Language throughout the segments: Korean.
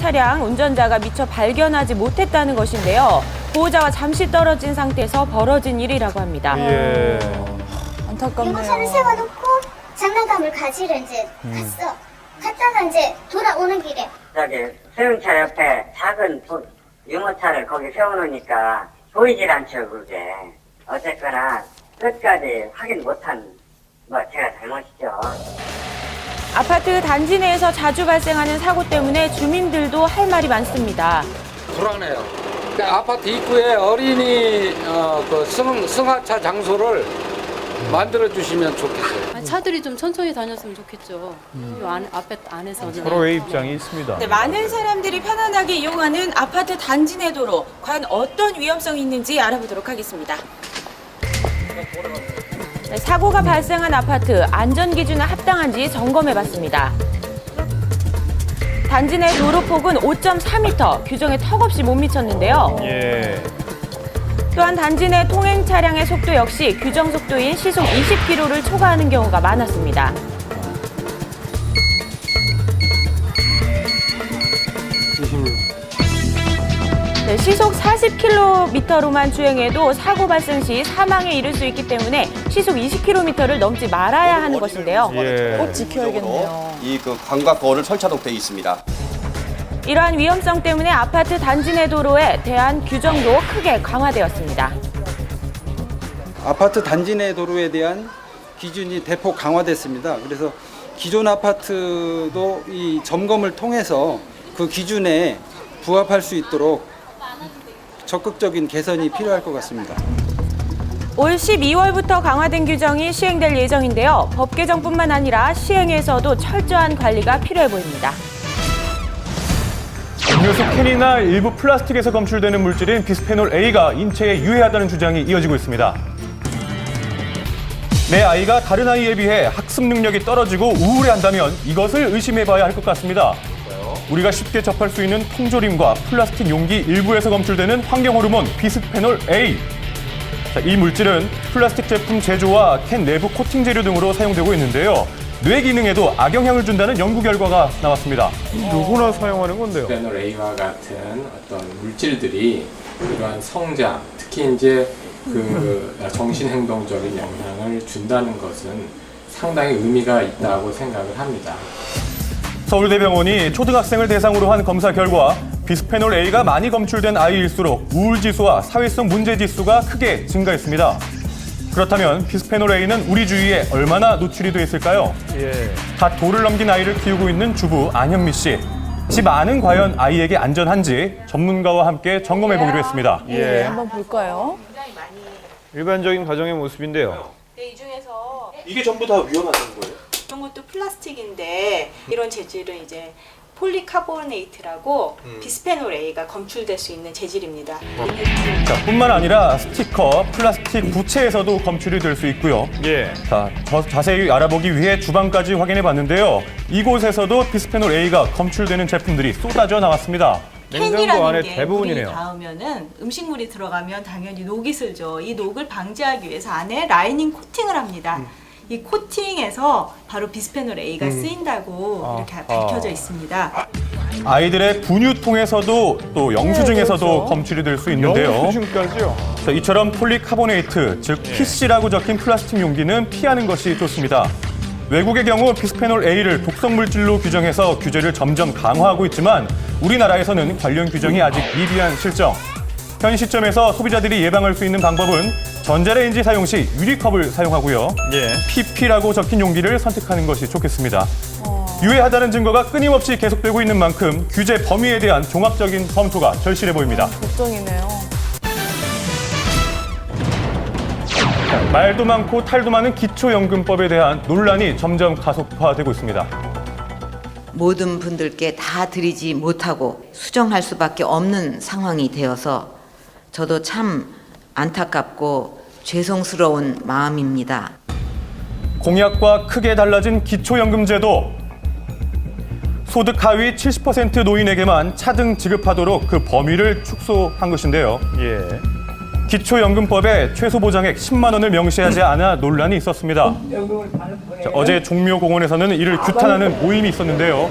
차량 운전자가 미처 발견하지 못했다는 것인데요. 보호자와 잠시 떨어진 상태에서 벌어진 일이라고 합니다. 예. 안타깝네요. 유모차를 세워놓고 장난감을 가지러 이제 갔어. 갔다가 이제 돌아오는 길에 저기 승용차 옆에 작은 유모차를 거기 세워놓으니까 보이질 않죠, 그게. 어쨌거나 끝까지 확인 못한 제가 잘못이죠. 아파트 단지 내에서 자주 발생하는 사고 때문에 주민들도 할 말이 많습니다. 불안해요. 아파트 입구에 어린이 승하차 장소를 만들어 주시면 좋겠어요. 차들이 좀 천천히 다녔으면 좋겠죠. 요 앞에 안에서는. 서로의 입장이 있습니다. 네, 많은 사람들이 편안하게 이용하는 아파트 단지 내 도로, 과연 어떤 위험성이 있는지 알아보도록 하겠습니다. 네, 사고가 발생한 아파트 안전기준에 합당한지 점검해봤습니다. 단지 내 도로폭은 5.4m, 규정에 턱없이 못 미쳤는데요. 예. 또한 단지 내 통행 차량의 속도 역시 규정 속도인 시속 20km를 초과하는 경우가 많았습니다. 네, 시속 40km로만 주행해도 사고 발생 시 사망에 이를 수 있기 때문에 시속 20km를 넘지 말아야 하는 것인데요. 예. 꼭 지켜야겠네요. 이 광각거를 설치하도록 되어 있습니다. 이러한 위험성 때문에 아파트 단지 내 도로에 대한 규정도 크게 강화되었습니다. 아파트 단지 내 도로에 대한 기준이 대폭 강화됐습니다. 그래서 기존 아파트도 이 점검을 통해서 그 기준에 부합할 수 있도록 적극적인 개선이 필요할 것 같습니다. 올 12월부터 강화된 규정이 시행될 예정인데요. 법 개정뿐만 아니라 시행에서도 철저한 관리가 필요해 보입니다. 음료수 캔이나 일부 플라스틱에서 검출되는 물질인 비스페놀 A가 인체에 유해하다는 주장이 이어지고 있습니다. 내 아이가 다른 아이에 비해 학습 능력이 떨어지고 우울해한다면 이것을 의심해봐야 할 것 같습니다. 우리가 쉽게 접할 수 있는 통조림과 플라스틱 용기 일부에서 검출되는 환경 호르몬 비스페놀 A. 이 물질은 플라스틱 제품 제조와 캔 내부 코팅 재료 등으로 사용되고 있는데요. 뇌 기능에도 악영향을 준다는 연구 결과가 나왔습니다. 누구나 사용하는 건데요. 비스페놀 A와 같은 어떤 물질들이 이러한 성장, 특히 이제 정신행동적인 영향을 준다는 것은 상당히 의미가 있다고 생각을 합니다. 서울대병원이 초등학생을 대상으로 한 검사 결과 비스페놀 A가 많이 검출된 아이일수록 우울지수와 사회성 문제지수가 크게 증가했습니다. 그렇다면 비스페놀 A는 우리 주위에 얼마나 노출이 돼 있을까요? 예. 갓 돌을 넘긴 아이를 키우고 있는 주부 안현미 씨. 집 안은 과연 아이에게 안전한지 전문가와 함께 점검해 보기로 했습니다. 예, 한번 볼까요? 일반적인 가정의 모습인데요. 네, 이 중에서 이게 전부 다 위험하다는 거예요? 이런 것도 플라스틱인데 이런 재질은 이제 폴리카보네이트라고 비스페놀 A가 검출될 수 있는 재질입니다. 자, 뿐만 아니라 스티커, 플라스틱 부채에서도 검출이 될 수 있고요. 예. 자, 자세히 알아보기 위해 주방까지 확인해 봤는데요. 이곳에서도 비스페놀 A가 검출되는 제품들이 쏟아져 나왔습니다. 냉장고 안에 캔이라는 게 대부분이네요. 물이 닿으면은 음식물이 들어가면 당연히 녹이 슬죠. 이 녹을 방지하기 위해서 안에 라이닝 코팅을 합니다. 이 코팅에서 바로 비스페놀 A가 쓰인다고 이렇게 밝혀져 있습니다. 아이들의 분유통에서도 또 영수증에서도 그렇죠. 검출이 될 수 있는데요. 영수증까지요? 자, 이처럼 폴리카보네이트, 즉 PC라고 적힌 플라스틱 용기는 피하는 것이 좋습니다. 외국의 경우 비스페놀 A를 독성 물질로 규정해서 규제를 점점 강화하고 있지만 우리나라에서는 관련 규정이 아직 미비한 실정. 현 시점에서 소비자들이 예방할 수 있는 방법은 전자레인지 사용 시 유리컵을 사용하고요. 예. PP라고 적힌 용기를 선택하는 것이 좋겠습니다. 유해하다는 증거가 끊임없이 계속되고 있는 만큼 규제 범위에 대한 종합적인 검토가 절실해 보입니다. 걱정이네요. 말도 많고 탈도 많은 기초연금법에 대한 논란이 점점 가속화되고 있습니다. 모든 분들께 다 드리지 못하고 수정할 수밖에 없는 상황이 되어서 저도 참 안타깝고 죄송스러운 마음입니다. 공약과 크게 달라진 기초연금제도. 소득 하위 70% 노인에게만 차등 지급하도록 그 범위를 축소한 것인데요. 예. 기초연금법에 최소 보장액 10만 원을 명시하지 않아 논란이 있었습니다. 자, 어제 종묘공원에서는 이를 규탄하는 모임이 있었는데요.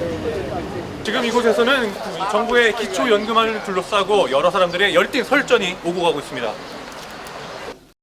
지금 이곳에서는 정부의 기초연금안을 둘러싸고 여러 사람들의 열띤 설전이 오고 가고 있습니다.